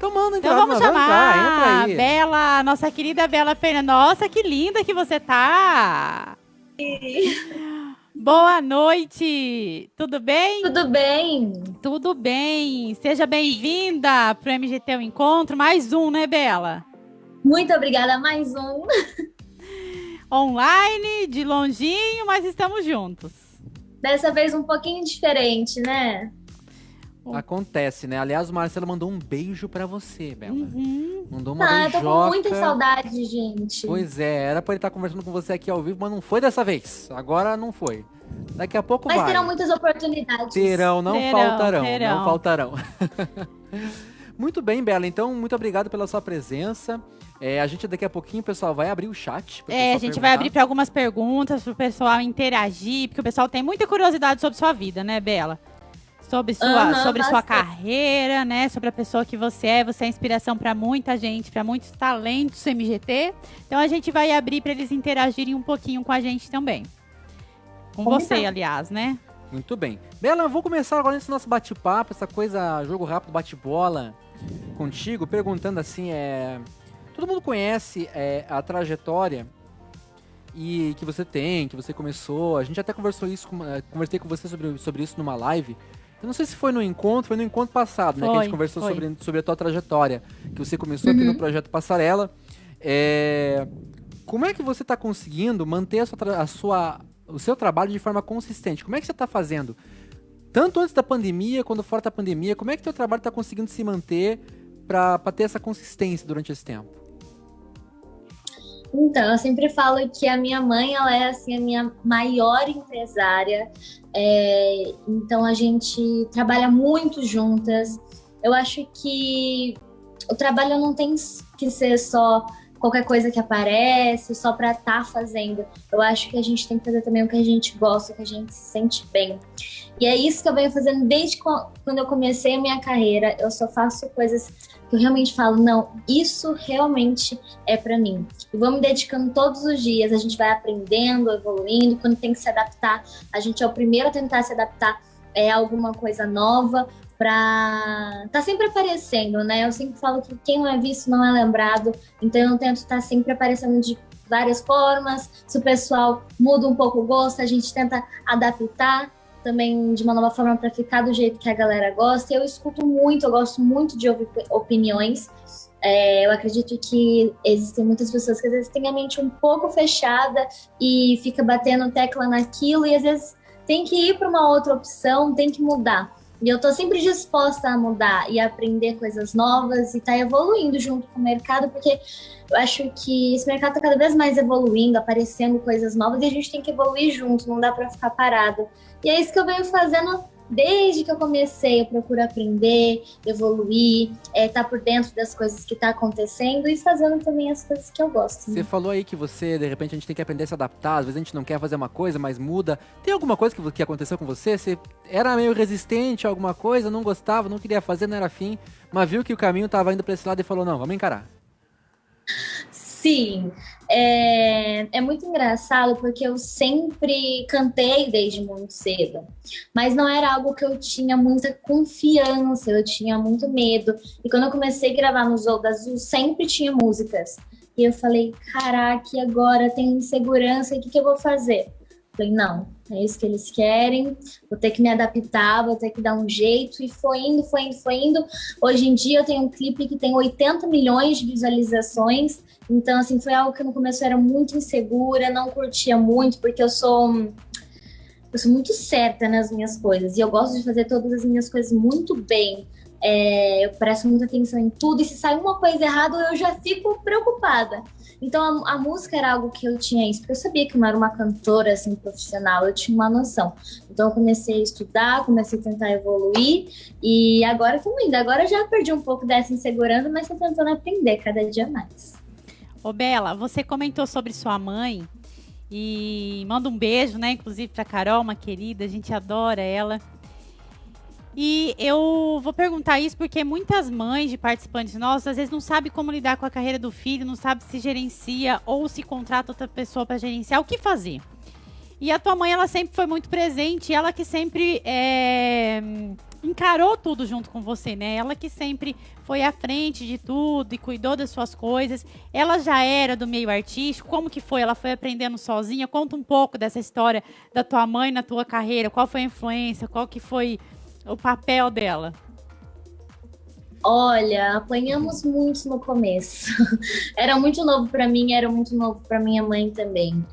Então manda Então entrar, vamos entra chamar aí. Bela, nossa querida Bela Fernanda. Nossa, que linda que você tá! Boa noite! Tudo bem? Tudo bem? Tudo bem. Seja bem-vinda pro MGT o Encontro. Mais um, né, Bela? Muito obrigada, mais um. Online, de longinho, mas estamos juntos. Dessa vez um pouquinho diferente, né? Acontece, né? Aliás, o Marcelo mandou um beijo pra você, Bela. Mandou uma Ah, eu beijoca. tô com muita saudade, gente. Pois é, era pra ele estar conversando com você aqui ao vivo, mas não foi dessa vez. Agora não foi. Daqui a pouco Mas vai. terão muitas oportunidades. Terão, não faltarão. terão. Não faltarão. Muito bem, Bela. Então, muito obrigado pela sua presença. A gente daqui a pouquinho, pessoal, vai abrir o chat. A gente vai abrir para algumas perguntas pro pessoal interagir, porque o pessoal tem muita curiosidade sobre sua vida, né, Bela? Sobre sua carreira, né? Sobre a pessoa que você é. Você é inspiração para muita gente, para muitos talentos MGT. Então a gente vai abrir para eles interagirem um pouquinho com a gente também. Com você, aliás, né? Muito bem. Bela, eu vou começar agora nesse nosso bate-papo, essa coisa, jogo rápido, bate-bola contigo, perguntando assim, todo mundo conhece a trajetória e que você tem, que você começou. A gente até conversei com você sobre isso numa live. Eu não sei se foi no encontro passado, né? Que a gente conversou sobre a tua trajetória, que você começou aqui no Projeto Passarela. Como é que você está conseguindo manter o seu trabalho de forma consistente? Como é que você está fazendo? Tanto antes da pandemia, quanto fora da pandemia, como é que o teu trabalho está conseguindo se manter para ter essa consistência durante esse tempo? Então, eu sempre falo que a minha mãe, ela é assim, a minha maior empresária. Então, a gente trabalha muito juntas. Eu acho que o trabalho não tem que ser só qualquer coisa que aparece, só para estar fazendo. Eu acho que a gente tem que fazer também o que a gente gosta, o que a gente se sente bem. E é isso que eu venho fazendo desde quando eu comecei a minha carreira. Eu só faço coisas que eu realmente falo, não, isso realmente é para mim. E vou me dedicando todos os dias, a gente vai aprendendo, evoluindo. Quando tem que se adaptar, a gente é o primeiro a tentar se adaptar a alguma coisa nova, tá sempre aparecendo, né? Eu sempre falo que quem não é visto não é lembrado, então eu tento estar sempre aparecendo de várias formas. Se o pessoal muda um pouco o gosto, a gente tenta adaptar também de uma nova forma para ficar do jeito que a galera gosta. Eu escuto muito, eu gosto muito de ouvir opiniões. Eu acredito que existem muitas pessoas que às vezes têm a mente um pouco fechada e fica batendo tecla naquilo e às vezes tem que ir para uma outra opção, tem que mudar. E eu tô sempre disposta a mudar e a aprender coisas novas e tá evoluindo junto com o mercado, porque eu acho que esse mercado tá cada vez mais evoluindo, aparecendo coisas novas e a gente tem que evoluir junto, não dá pra ficar parado. E é isso que eu venho fazendo desde que eu comecei. Eu procuro aprender, evoluir, tá por dentro das coisas que tá acontecendo e fazendo também as coisas que eu gosto. Você falou aí que de repente, a gente tem que aprender a se adaptar, às vezes a gente não quer fazer uma coisa, mas muda. Tem alguma coisa que aconteceu com você? Você era meio resistente a alguma coisa, não gostava, não queria fazer, não era afim, mas viu que o caminho tava indo pra esse lado e falou, não, vamos encarar. Sim, é muito engraçado porque eu sempre cantei desde muito cedo, mas não era algo que eu tinha muita confiança, eu tinha muito medo. E quando eu comecei a gravar no Zou da Azul, sempre tinha músicas. E eu falei, caraca, e agora tenho insegurança, e o que eu vou fazer? Falei, não, é isso que eles querem, vou ter que me adaptar, vou ter que dar um jeito, e foi indo. Hoje em dia eu tenho um clipe que tem 80 milhões de visualizações, então assim, foi algo que no começo eu era muito insegura, não curtia muito, porque eu sou muito certa nas minhas coisas, e eu gosto de fazer todas as minhas coisas muito bem. Eu presto muita atenção em tudo, e se sai uma coisa errada, eu já fico preocupada. Então a música era algo que eu tinha isso, porque eu sabia que eu não era uma cantora assim, profissional, eu tinha uma noção. Então eu comecei a estudar, comecei a tentar evoluir, e agora estou indo. Agora eu já perdi um pouco dessa insegurança, mas estou tentando aprender cada dia mais. Ô Bela, você comentou sobre sua mãe, e manda um beijo, né, inclusive pra Carol, uma querida, a gente adora ela. E eu vou perguntar isso porque muitas mães de participantes nossos às vezes não sabem como lidar com a carreira do filho, não sabe se gerencia ou se contrata outra pessoa para gerenciar, o que fazer. E a tua mãe, ela sempre foi muito presente, ela que sempre encarou tudo junto com você, né? Ela que sempre foi à frente de tudo e cuidou das suas coisas. Ela já era do meio artístico, como que foi? Ela foi aprendendo sozinha? Conta um pouco dessa história da tua mãe na tua carreira, qual foi a influência, qual que foi o papel dela? Olha, apanhamos muito no começo. Era muito novo para mim, era muito novo para minha mãe também.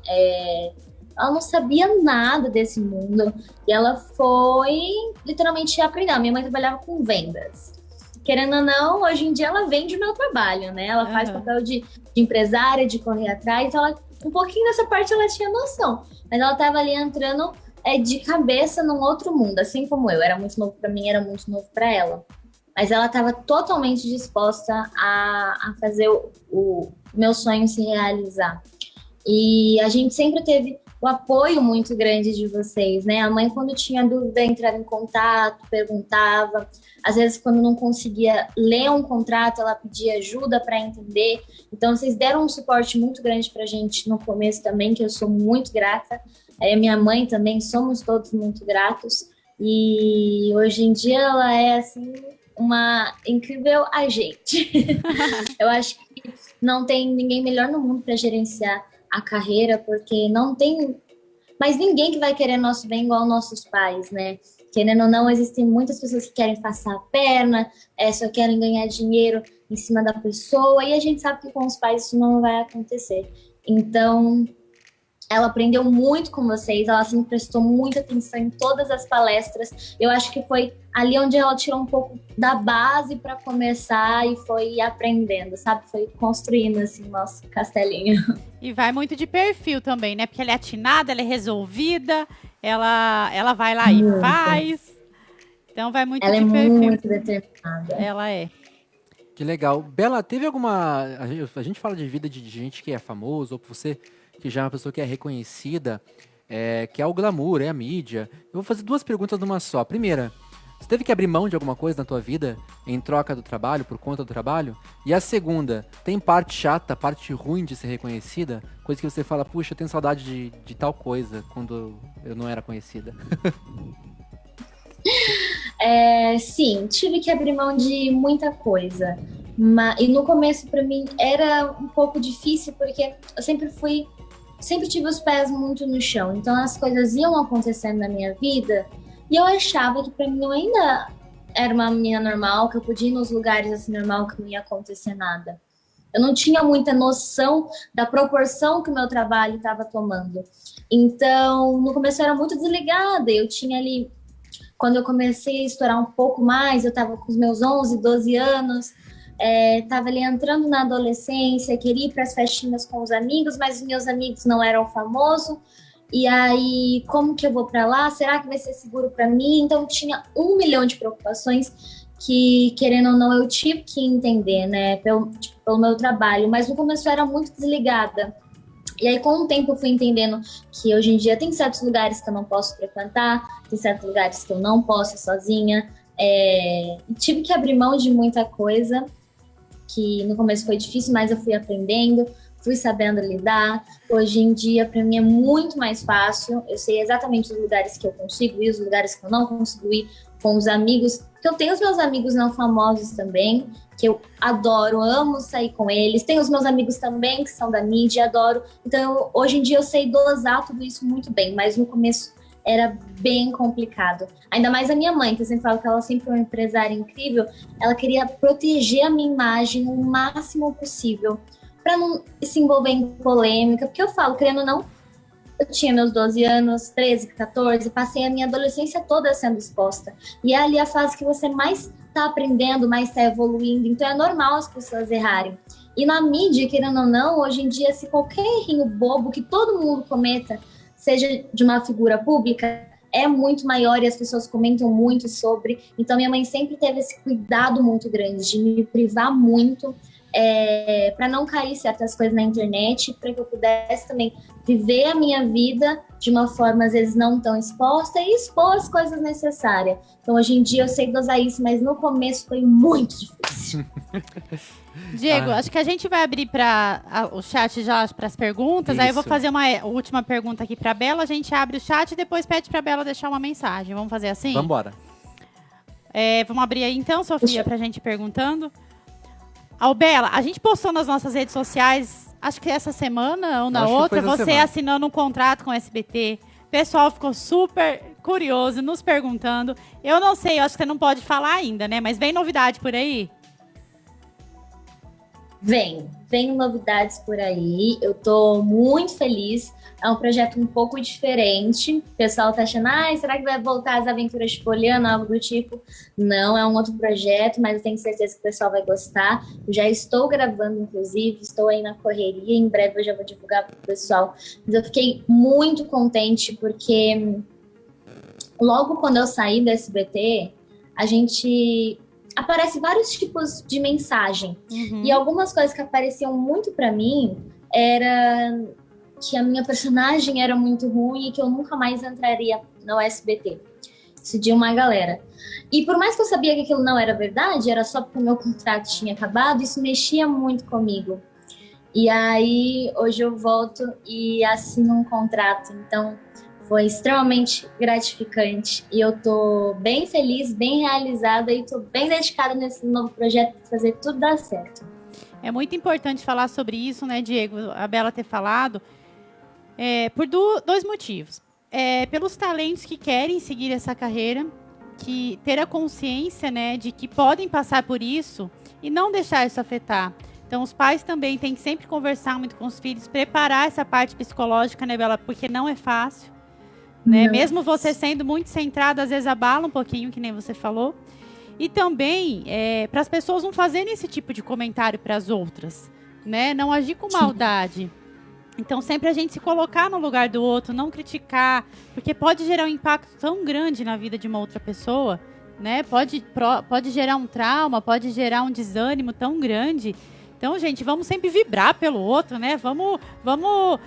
Ela não sabia nada desse mundo e ela foi literalmente aprender. Minha mãe trabalhava com vendas. Querendo ou não, hoje em dia ela vende o meu trabalho, né? Ela faz papel de empresária, de correr atrás. Ela, um pouquinho dessa parte ela tinha noção, mas ela estava ali entrando de cabeça num outro mundo, assim como eu. Era muito novo para mim, era muito novo para ela. Mas ela estava totalmente disposta a fazer o meu sonho se realizar. E a gente sempre teve o apoio muito grande de vocês, né? A mãe, quando tinha dúvida, entrava em contato, perguntava. Às vezes, quando não conseguia ler um contrato, ela pedia ajuda para entender. Então, vocês deram um suporte muito grande para a gente no começo também, que eu sou muito grata. Minha mãe também, somos todos muito gratos. E hoje em dia ela é, assim, uma incrível agente. Eu acho que não tem ninguém melhor no mundo para gerenciar a carreira, porque não tem mais ninguém que vai querer nosso bem igual nossos pais, né? Querendo ou não, existem muitas pessoas que querem passar a perna, só querem ganhar dinheiro em cima da pessoa, e a gente sabe que com os pais isso não vai acontecer. Então, ela aprendeu muito com vocês, ela sempre prestou muita atenção em todas as palestras. Eu acho que foi ali onde ela tirou um pouco da base para começar e foi aprendendo, sabe? Foi construindo, assim, nosso castelinho. E vai muito de perfil também, né? Porque ela é atinada, ela é resolvida, ela vai lá e faz. Então vai muito ela de perfil. Ela é muito determinada. Ela é. Que legal. Bela, teve alguma... A gente fala de vida de gente que é famoso, ou você que já é uma pessoa que é reconhecida, que é o glamour, é a mídia. Eu vou fazer 2 perguntas numa só. Primeira, você teve que abrir mão de alguma coisa na tua vida em troca do trabalho, por conta do trabalho? E a segunda, tem parte chata, parte ruim de ser reconhecida? Coisa que você fala, puxa, eu tenho saudade de tal coisa quando eu não era conhecida. Sim, tive que abrir mão de muita coisa. E no começo, para mim, era um pouco difícil, porque eu sempre tive os pés muito no chão. Então, as coisas iam acontecendo na minha vida e eu achava que para mim eu ainda era uma menina normal, que eu podia ir nos lugares assim normal, que não ia acontecer nada. Eu não tinha muita noção da proporção que o meu trabalho estava tomando. Então, no começo eu era muito desligada. Eu tinha ali, quando eu comecei a estourar um pouco mais, eu estava com os meus 11, 12 anos, estava ali entrando na adolescência, queria ir para as festinhas com os amigos, mas os meus amigos não eram famosos. E aí, como que eu vou para lá? Será que vai ser seguro para mim? Então, tinha 1 milhão de preocupações que, querendo ou não, eu tive que entender, né, pelo meu trabalho. Mas no começo eu era muito desligada. E aí, com o tempo, eu fui entendendo que hoje em dia tem certos lugares que eu não posso frequentar, tem certos lugares que eu não posso ir sozinha. Tive que abrir mão de muita coisa, que no começo foi difícil, mas eu fui aprendendo, fui sabendo lidar. Hoje em dia, para mim, é muito mais fácil. Eu sei exatamente os lugares que eu consigo ir, os lugares que eu não consigo ir, com os amigos. Porque eu tenho os meus amigos não famosos também, que eu adoro, amo sair com eles. Tenho os meus amigos também, que são da mídia, adoro. Então, hoje em dia, eu sei dosar tudo isso muito bem, mas no começo era bem complicado. Ainda mais a minha mãe, que eu sempre falo que ela sempre foi uma empresária incrível, ela queria proteger a minha imagem o máximo possível, para não se envolver em polêmica, porque eu falo, querendo ou não, eu tinha meus 12 anos, 13, 14, passei a minha adolescência toda sendo exposta. E é ali a fase que você mais está aprendendo, mais está evoluindo, então é normal as pessoas errarem. E na mídia, querendo ou não, hoje em dia, se qualquer errinho bobo que todo mundo cometa, seja de uma figura pública, é muito maior e as pessoas comentam muito sobre. Então, minha mãe sempre teve esse cuidado muito grande de me privar muito para não cair certas coisas na internet, para que eu pudesse também viver a minha vida de uma forma, às vezes, não tão exposta e expor as coisas necessárias. Então, hoje em dia, eu sei dosar isso, mas no começo foi muito difícil. Diego, acho que a gente vai abrir para o chat já para as perguntas. Aí eu vou fazer uma última pergunta aqui para a Bela. A gente abre o chat e depois pede para a Bela deixar uma mensagem. Vamos fazer assim? Vamos embora. Vamos abrir aí então, Sofia, para a gente ir perguntando. Bela, a gente postou nas nossas redes sociais, acho que essa semana ou na outra, você assinando um contrato com o SBT. O pessoal ficou super curioso, nos perguntando. Eu não sei, eu acho que você não pode falar ainda, né? Mas vem novidade por aí? Vem novidades por aí, eu tô muito feliz, é um projeto um pouco diferente, o pessoal tá achando, será que vai voltar às aventuras de Poliana, algo do tipo? Não, é um outro projeto, mas eu tenho certeza que o pessoal vai gostar, eu já estou gravando, inclusive, estou aí na correria, em breve eu já vou divulgar pro pessoal, mas eu fiquei muito contente, porque logo quando eu saí do SBT, aparece vários tipos de mensagem. E algumas coisas que apareciam muito pra mim era que a minha personagem era muito ruim e que eu nunca mais entraria no SBT. Isso de uma galera. E por mais que eu sabia que aquilo não era verdade, era só porque o meu contrato tinha acabado, isso mexia muito comigo. E aí, hoje eu volto e assino um contrato. Então, foi extremamente gratificante e eu tô bem feliz, bem realizada e tô bem dedicada nesse novo projeto para fazer tudo dar certo. É muito importante falar sobre isso, né, Diego? A Bela ter falado, por dois motivos. Pelos talentos que querem seguir essa carreira, que ter a consciência, né, de que podem passar por isso e não deixar isso afetar. Então, os pais também têm que sempre conversar muito com os filhos, preparar essa parte psicológica, né, Bela? Porque não é fácil. Né? Mesmo você sendo muito centrada, às vezes abala um pouquinho, que nem você falou. E também, para as pessoas não fazerem esse tipo de comentário para as outras, né? Não agir com maldade. Então, sempre a gente se colocar no lugar do outro, não criticar, porque pode gerar um impacto tão grande na vida de uma outra pessoa, né? Pode gerar um trauma, pode gerar um desânimo tão grande. Então, gente, vamos sempre vibrar pelo outro, né? Vamos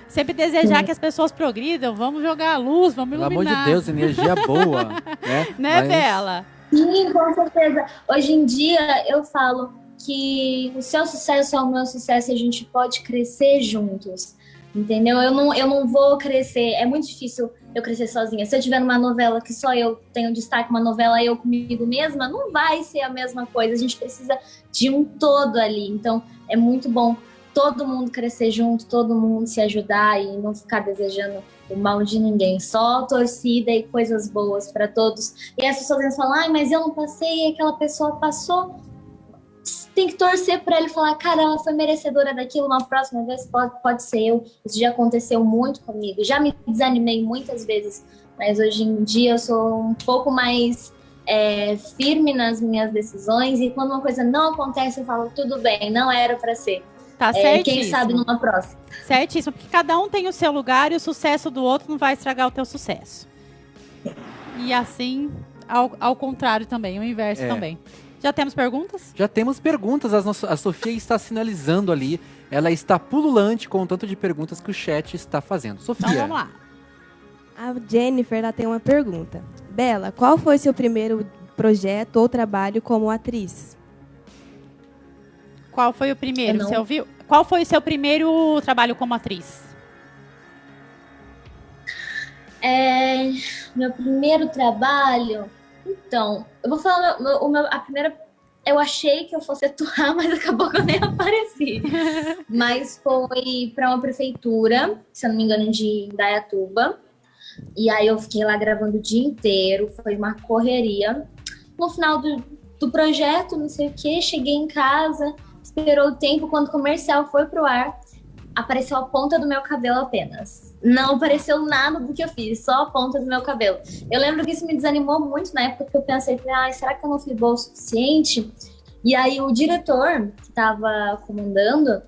sempre desejar que as pessoas progridam, vamos jogar a luz, vamos iluminar. Pelo amor de Deus, energia boa, né? Né, Bela? Sim, com certeza. Hoje em dia, eu falo que o seu sucesso é o meu sucesso e a gente pode crescer juntos, entendeu? Eu não vou crescer, é muito difícil eu crescer sozinha. Se eu tiver numa novela que só eu tenho destaque, uma novela eu comigo mesma, não vai ser a mesma coisa. A gente precisa de um todo ali. Então, é muito bom todo mundo crescer junto, todo mundo se ajudar e não ficar desejando o mal de ninguém. Só torcida e coisas boas para todos. E as pessoas falam, mas eu não passei, e aquela pessoa passou. Tem que torcer para ele falar, cara, ela foi merecedora daquilo, uma próxima vez pode ser eu. Isso já aconteceu muito comigo. Já me desanimei muitas vezes, mas hoje em dia eu sou um pouco mais firme nas minhas decisões e quando uma coisa não acontece, eu falo, tudo bem, não era para ser. Tá certíssimo. Quem sabe numa próxima. Certíssimo, porque cada um tem o seu lugar e o sucesso do outro não vai estragar o teu sucesso. E assim, ao contrário também, o inverso também. Já temos perguntas? Já temos perguntas. A Sofia está sinalizando ali. Ela está pululante com o tanto de perguntas que o chat está fazendo. Sofia. Então vamos lá. A Jennifer ela tem uma pergunta. Bela, qual foi seu primeiro projeto ou trabalho como atriz? Qual foi o primeiro? Você ouviu? Qual foi o seu primeiro trabalho como atriz? Meu primeiro trabalho... Então, eu vou falar a primeira... Eu achei que eu fosse atuar, mas acabou que eu nem apareci. Mas foi para uma prefeitura, se eu não me engano, de Indaiatuba. E aí eu fiquei lá gravando o dia inteiro, foi uma correria. No final do projeto, não sei o quê, cheguei em casa, esperou o tempo, quando o comercial foi pro ar, apareceu a ponta do meu cabelo apenas. Não apareceu nada do que eu fiz, só a ponta do meu cabelo. Eu lembro que isso me desanimou muito na época, porque eu pensei, será que eu não fui boa o suficiente? E aí o diretor que estava comandando,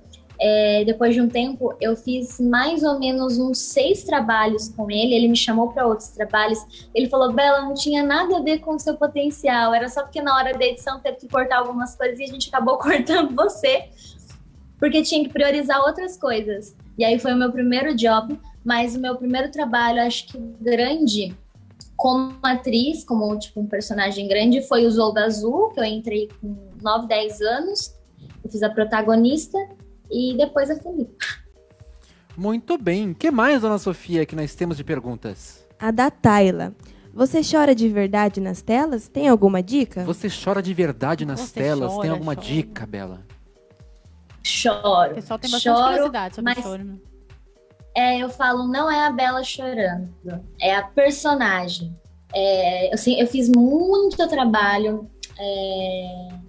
depois de um tempo, eu fiz mais ou menos uns 6 trabalhos com ele me chamou para outros trabalhos. Ele falou, Bela, não tinha nada a ver com o seu potencial, era só porque na hora da edição teve que cortar algumas coisas e a gente acabou cortando você. porque tinha que priorizar outras coisas. E aí foi o meu primeiro job, mas o meu primeiro trabalho, acho que grande, como atriz, como tipo um personagem grande, foi o Zorro Azul, que eu entrei com 9, 10 anos. Eu fiz a protagonista e depois a Felipe. Muito bem. O que mais, dona Sofia, que nós temos de perguntas? A da Tayla. Você chora de verdade nas telas? Tem alguma dica? Você chora de verdade nas Você telas? chora, Tem alguma chora. dica, Bela? Choro. O pessoal tem bastante Choro, curiosidade sobre mas choro, né? eu falo, não é a Bela chorando, é a personagem. Eu fiz muito trabalho,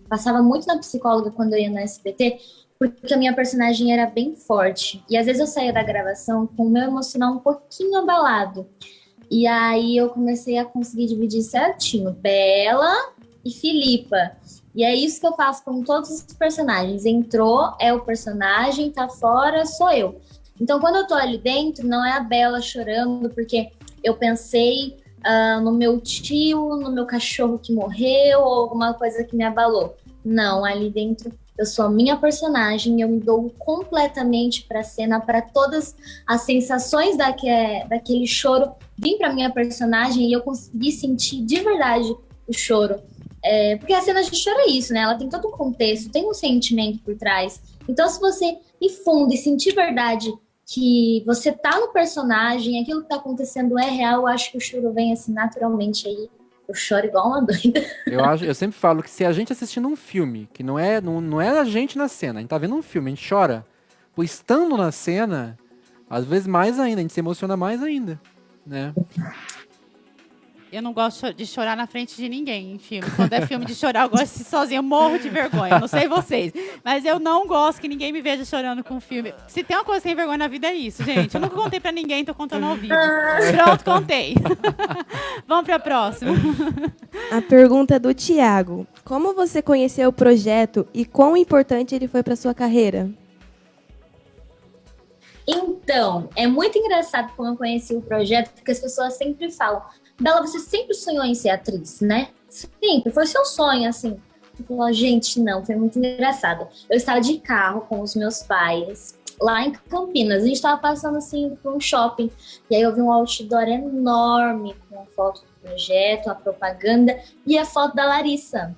passava muito na psicóloga quando eu ia no SBT, porque a minha personagem era bem forte. E às vezes eu saía da gravação com o meu emocional um pouquinho abalado. E aí eu comecei a conseguir dividir certinho, Bela e Filipa. E é isso que eu faço com todos os personagens. Entrou, é o personagem, tá fora, sou eu. Então, quando eu tô ali dentro, não é a Bela chorando, porque eu pensei no meu tio, no meu cachorro que morreu, ou alguma coisa que me abalou. Não, ali dentro eu sou a minha personagem, eu me dou completamente pra cena, para todas as sensações daquele choro vir pra minha personagem e eu consegui sentir de verdade o choro. Porque a cena de choro é isso, né? Ela tem todo um contexto, tem um sentimento por trás. Então, se você ir fundo e sentir verdade que você tá no personagem, aquilo que tá acontecendo é real, eu acho que o choro vem assim naturalmente aí. Eu choro igual uma doida. Eu sempre falo que se a gente assistindo um filme, que não é a gente na cena, a gente tá vendo um filme, a gente chora, pois estando na cena, às vezes mais ainda, a gente se emociona mais ainda, né? Eu não gosto de chorar na frente de ninguém em filme. Quando é filme de chorar, eu gosto de assistir sozinha. Eu morro de vergonha. Não sei vocês. Mas eu não gosto que ninguém me veja chorando com filme. Se tem uma coisa sem vergonha na vida, é isso, gente. Eu nunca contei pra ninguém, tô contando ao vivo. Pronto, contei. Vamos pra próxima. A pergunta é do Thiago. Como você conheceu o projeto e quão importante ele foi para sua carreira? Então, é muito engraçado como eu conheci o projeto, porque as pessoas sempre falam, Bela, você sempre sonhou em ser atriz, né? Sempre, foi seu sonho, assim. Eu falo, gente, não, foi muito engraçado. Eu estava de carro com os meus pais, lá em Campinas. A gente estava passando, assim, por um shopping. E aí eu vi um outdoor enorme, com a foto do projeto, a propaganda e a foto da Larissa.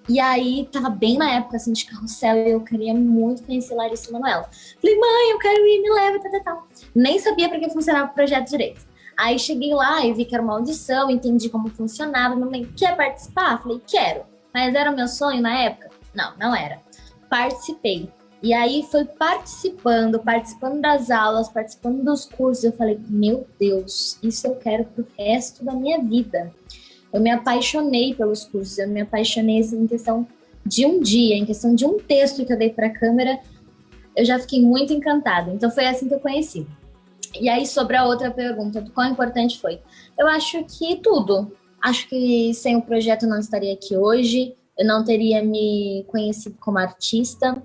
E aí, tava bem na época, assim, de carrossel, e eu queria muito conhecer Larissa Manoela. Falei, mãe, eu quero ir, me leva, tal. Nem sabia pra que funcionava o projeto direito. Aí cheguei lá e vi que era uma audição, entendi como funcionava. Minha mãe, quer participar? Falei, quero. Mas era o meu sonho na época? Não, não era. Participei. E aí foi participando das aulas, participando dos cursos. Eu falei, meu Deus, isso eu quero pro resto da minha vida. Eu me apaixonei pelos cursos, eu me apaixonei assim, em questão de um dia, em questão de um texto que eu dei pra câmera, eu já fiquei muito encantada. Então foi assim que eu conheci. E aí, sobre a outra pergunta, do quão importante foi? Eu acho que tudo. Acho que sem o projeto eu não estaria aqui hoje, eu não teria me conhecido como artista,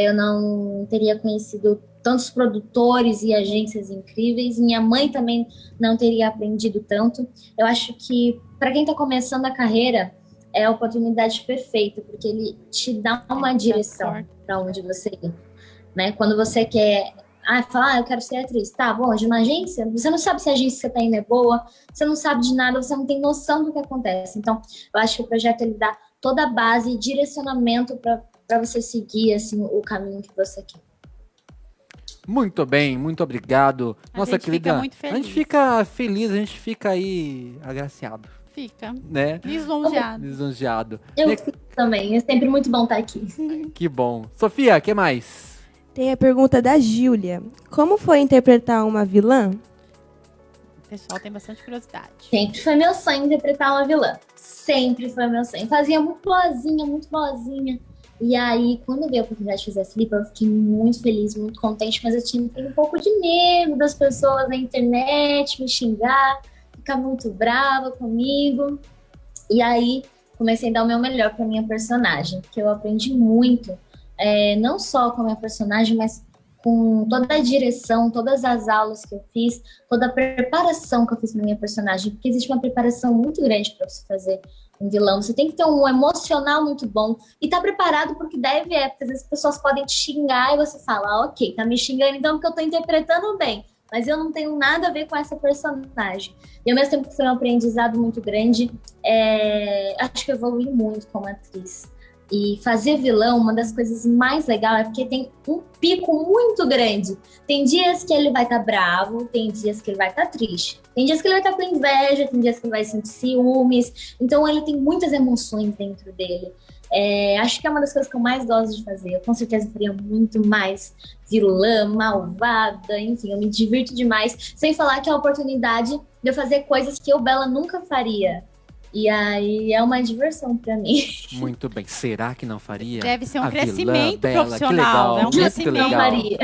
eu não teria conhecido tantos produtores e agências incríveis, minha mãe também não teria aprendido tanto. Eu acho que, para quem está começando a carreira, é a oportunidade perfeita, porque ele te dá uma direção para onde você ir. Né? Quando você quer... eu quero ser atriz. Tá, bom, de uma agência, você não sabe se a agência que você tá indo é boa, você não sabe de nada, você não tem noção do que acontece. Então, eu acho que o projeto, ele dá toda a base e direcionamento para você seguir, assim, o caminho que você quer. Muito bem, muito obrigado. Nossa querida, fica muito feliz. A gente fica feliz, a gente fica aí agraciado. Fica. Né? Lisonjeado. Lisonjeado. Eu fico também, é sempre muito bom estar aqui. Que bom. Sofia, o que mais? Tem a pergunta da Júlia. Como foi interpretar uma vilã? O pessoal tem bastante curiosidade. Sempre foi meu sonho interpretar uma vilã. Sempre foi meu sonho. Fazia muito boazinha, muito boazinha. E aí, quando eu vi a oportunidade de fazer a Felipe, eu fiquei muito feliz, muito contente, mas eu tinha um pouco de medo das pessoas na internet me xingar, ficar muito brava comigo. E aí, comecei a dar o meu melhor para minha personagem, porque eu aprendi muito, não só com a minha personagem, mas com toda a direção, todas as aulas que eu fiz, toda a preparação que eu fiz para minha personagem, porque existe uma preparação muito grande para você fazer um vilão. Você tem que ter um emocional muito bom e tá preparado porque deve porque às vezes as pessoas podem te xingar e você fala, ok, tá me xingando então porque eu tô interpretando bem, mas eu não tenho nada a ver com essa personagem. E ao mesmo tempo que foi um aprendizado muito grande, acho que eu evolui muito como atriz. E fazer vilão, uma das coisas mais legais é porque tem um pico muito grande. Tem dias que ele vai estar bravo, tem dias que ele vai estar triste. Tem dias que ele vai estar com inveja, tem dias que ele vai sentir ciúmes. Então ele tem muitas emoções dentro dele. Acho que é uma das coisas que eu mais gosto de fazer. Eu com certeza faria muito mais vilã, malvada, enfim, eu me divirto demais. Sem falar que é a oportunidade de eu fazer coisas que eu, Bela, nunca faria. E aí é uma diversão pra mim. Muito bem. Será que não faria? Deve ser um A vilã, crescimento Bela, profissional. que legal, É um muito crescimento. legal. Não faria.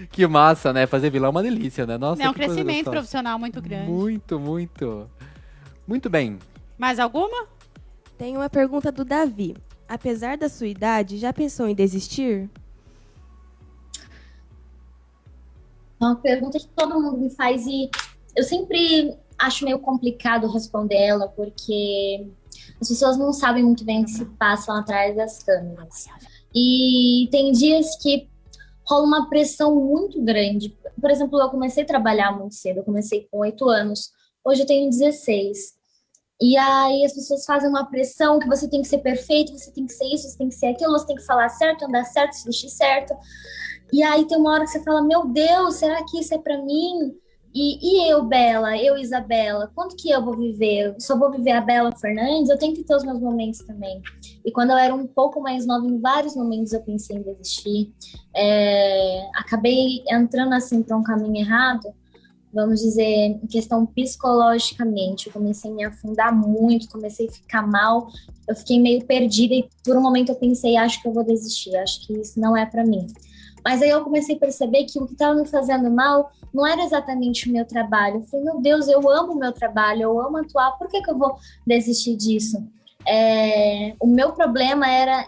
Que massa, né? Fazer vilão é uma delícia, né? Nossa, É um que coisa crescimento gostosa. profissional muito grande. Muito, muito. Muito bem. Mais alguma? Tem uma pergunta do Davi. Apesar da sua idade, já pensou em desistir? É uma pergunta que todo mundo me faz e eu sempre acho meio complicado responder ela, porque as pessoas não sabem muito bem o que se passam atrás das câmeras. E tem dias que rola uma pressão muito grande. Por exemplo, eu comecei a trabalhar muito cedo, eu comecei com 8 anos, hoje eu tenho 16. E aí as pessoas fazem uma pressão que você tem que ser perfeito, você tem que ser isso, você tem que ser aquilo, você tem que falar certo, andar certo, se vestir certo. E aí tem uma hora que você fala, meu Deus, será que isso é pra mim? E eu, Bela, eu, Isabela, quanto que eu vou viver? Eu só vou viver a Bela Fernandes? Eu tenho que ter os meus momentos também. E quando eu era um pouco mais nova, em vários momentos eu pensei em desistir. Acabei entrando assim para um caminho errado, vamos dizer, em questão psicologicamente. Eu comecei a me afundar muito, comecei a ficar mal. Eu fiquei meio perdida e por um momento eu pensei, acho que eu vou desistir, acho que isso não é para mim. Mas aí eu comecei a perceber que o que estava me fazendo mal não era exatamente o meu trabalho. Eu falei, meu Deus, eu amo o meu trabalho, eu amo atuar, por que eu vou desistir disso? O meu problema era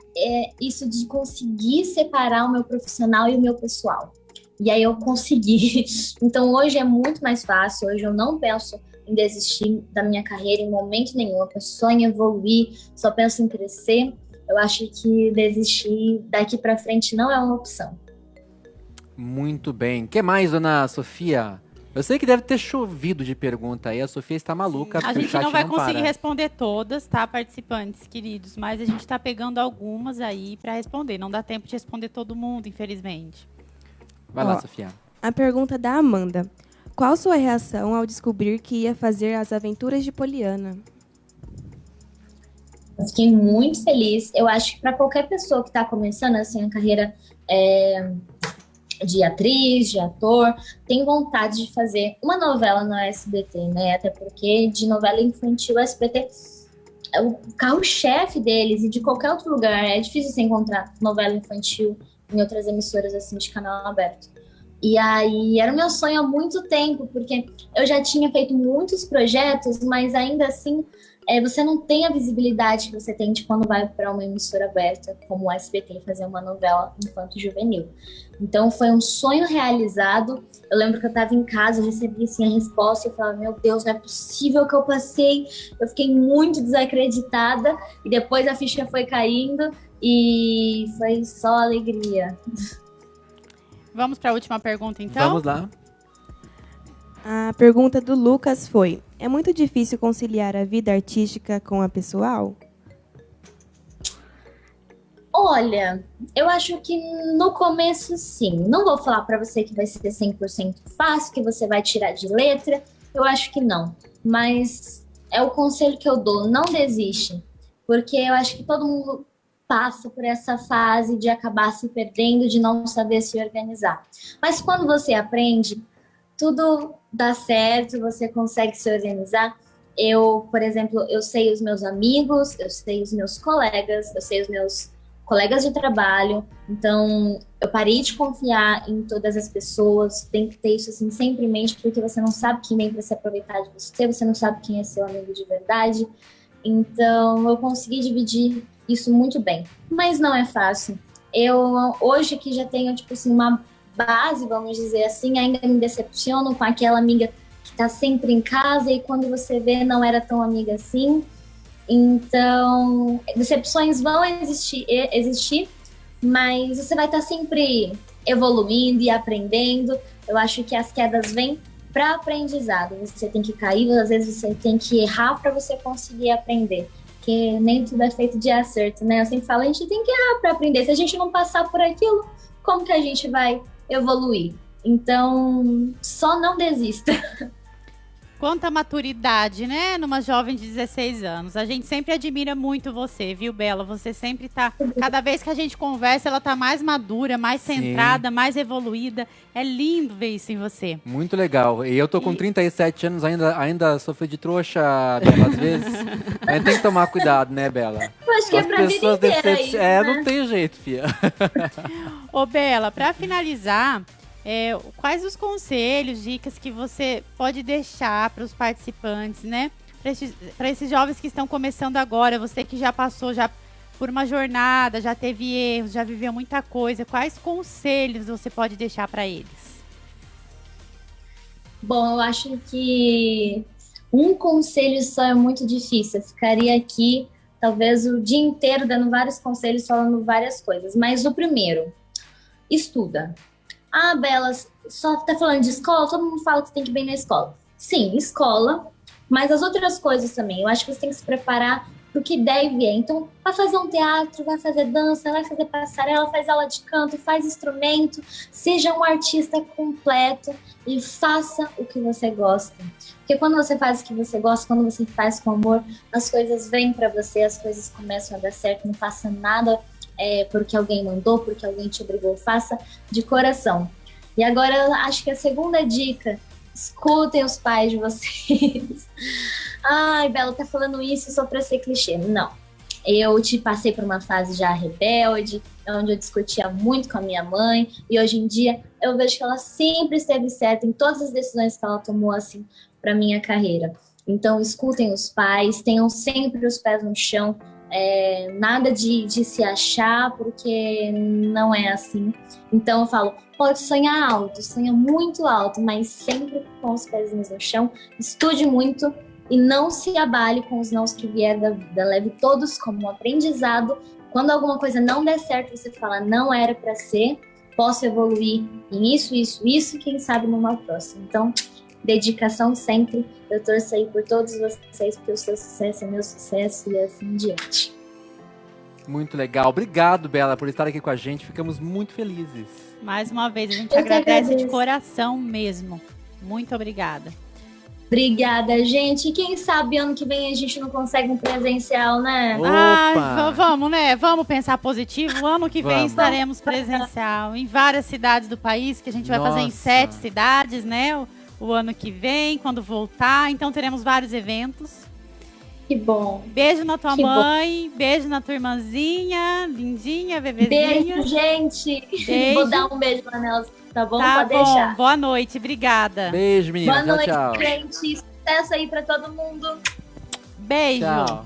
isso de conseguir separar o meu profissional e o meu pessoal. E aí eu consegui. Então hoje é muito mais fácil, hoje eu não penso em desistir da minha carreira em momento nenhum, eu penso só em evoluir, só penso em crescer. Eu acho que desistir daqui para frente não é uma opção. Muito bem. O que mais, dona Sofia? Eu sei que deve ter chovido de pergunta aí. A Sofia está maluca. A porque o gente chat não vai conseguir para. responder todas, tá, participantes queridos? Mas a gente tá pegando algumas aí pra responder. Não dá tempo de responder todo mundo, infelizmente. Vai lá, Ó, Sofia. A pergunta da Amanda. Qual sua reação ao descobrir que ia fazer as aventuras de Poliana? Eu fiquei muito feliz. Eu acho que para qualquer pessoa que está começando assim a carreira de atriz, de ator, tem vontade de fazer uma novela no SBT, né? Até porque de novela infantil o SBT é o carro-chefe deles e de qualquer outro lugar. É difícil você encontrar novela infantil em outras emissoras assim de canal aberto. E aí era o meu sonho há muito tempo, porque eu já tinha feito muitos projetos, mas ainda assim você não tem a visibilidade que você tem de quando vai para uma emissora aberta, como o SBT, fazer uma novela infanto-juvenil. Então foi um sonho realizado. Eu lembro que eu estava em casa, eu recebi assim, a resposta e eu falava, meu Deus, não é possível que eu passei. Eu fiquei muito desacreditada e depois a ficha foi caindo e foi só alegria. Vamos para a última pergunta, então? Vamos lá. A pergunta do Lucas foi: é muito difícil conciliar a vida artística com a pessoal? Olha, eu acho que no começo sim. Não vou falar para você que vai ser 100% fácil, que você vai tirar de letra. Eu acho que não. Mas é o conselho que eu dou, não desiste. Porque eu acho que todo mundo passa por essa fase de acabar se perdendo, de não saber se organizar. Mas quando você aprende, tudo dá certo, você consegue se organizar. Eu, por exemplo, eu sei os meus amigos, eu sei os meus colegas, eu sei os meus colegas de trabalho. Então, eu parei de confiar em todas as pessoas. Tem que ter isso assim sempre em mente, porque você não sabe quem vem para se aproveitar de você não sabe quem é seu amigo de verdade. Então, eu consegui dividir isso muito bem. Mas não é fácil. Eu, hoje que já tenho, tipo assim, uma base, vamos dizer assim, ainda me decepciono com aquela amiga que tá sempre em casa e quando você vê não era tão amiga assim. Então, decepções vão existir, mas você vai estar sempre evoluindo e aprendendo. Eu acho que as quedas vêm para aprendizado. Você tem que cair, às vezes você tem que errar para você conseguir aprender. Porque nem tudo é feito de acerto, né? Eu sempre falo, a gente tem que errar para aprender. Se a gente não passar por aquilo, como que a gente vai evoluir? Então, só não desista. Quanta maturidade, né? Numa jovem de 16 anos. A gente sempre admira muito você, viu, Bela? Você sempre tá... Cada vez que a gente conversa, ela tá mais madura, mais centrada, mais evoluída. É lindo ver isso em você. Muito legal. E eu tô com 37 anos, ainda sofri de trouxa, Bela, às vezes. Aí tem que tomar cuidado, né, Bela? Eu acho que é pra vida inteira isso, né? Não tem jeito, fia. Ô, Bela, pra finalizar... quais os conselhos, dicas que você pode deixar para os participantes, né? Para esses jovens que estão começando agora, você que já passou por uma jornada, já teve erros, já viveu muita coisa, quais conselhos você pode deixar para eles? Bom, eu acho que um conselho só é muito difícil. Eu ficaria aqui, talvez, o dia inteiro dando vários conselhos, falando várias coisas. Mas o primeiro, estuda. Ah, Bela, só tá falando de escola? Todo mundo fala que você tem que ir bem na escola. Sim, escola, mas as outras coisas também. Eu acho que você tem que se preparar pro que deve ir. Então, vai fazer um teatro, vai fazer dança, vai fazer passarela, faz aula de canto, faz instrumento. Seja um artista completo e faça o que você gosta. Porque quando você faz o que você gosta, quando você faz com amor, as coisas vêm pra você, as coisas começam a dar certo. Não faça nada porque alguém mandou, porque alguém te obrigou, faça de coração. E agora, acho que a segunda dica, escutem os pais de vocês. Ai, Bela, tá falando isso só pra ser clichê. Não. Eu passei por uma fase já rebelde, onde eu discutia muito com a minha mãe, e hoje em dia eu vejo que ela sempre esteve certa em todas as decisões que ela tomou, assim, pra minha carreira. Então, escutem os pais, tenham sempre os pés no chão, nada de se achar, porque não é assim. Então eu falo, pode sonhar alto, sonha muito alto, mas sempre com os pezinhos no chão, estude muito e não se abale com os nãos que vier da vida, leve todos como um aprendizado. Quando alguma coisa não der certo, você fala, não era para ser, posso evoluir em isso, quem sabe numa próxima. Então, dedicação sempre. Eu torço aí por todos vocês, porque o seu sucesso é meu sucesso e assim em diante. Muito legal. Obrigado, Bela, por estar aqui com a gente. Ficamos muito felizes. Mais uma vez, a gente agradece de coração mesmo. Muito obrigada. Obrigada, gente. E quem sabe ano que vem a gente não consegue um presencial, né? Ai, vamos, né? Vamos pensar positivo. Ano que vem estaremos presencial em várias cidades do país, que a gente vai fazer em 7 cidades, né? O ano que vem, quando voltar. Então teremos vários eventos. Que bom. Beijo na tua mãe, beijo na tua irmãzinha, lindinha, bebezinha. Beijo, gente. Beijo. Vou dar um beijo pra Nelson, tá bom? Tá Pode bom. deixar. Boa noite, obrigada. Beijo, menina. Boa noite, tchau. gente. Sucesso aí pra todo mundo. Beijo. Tchau.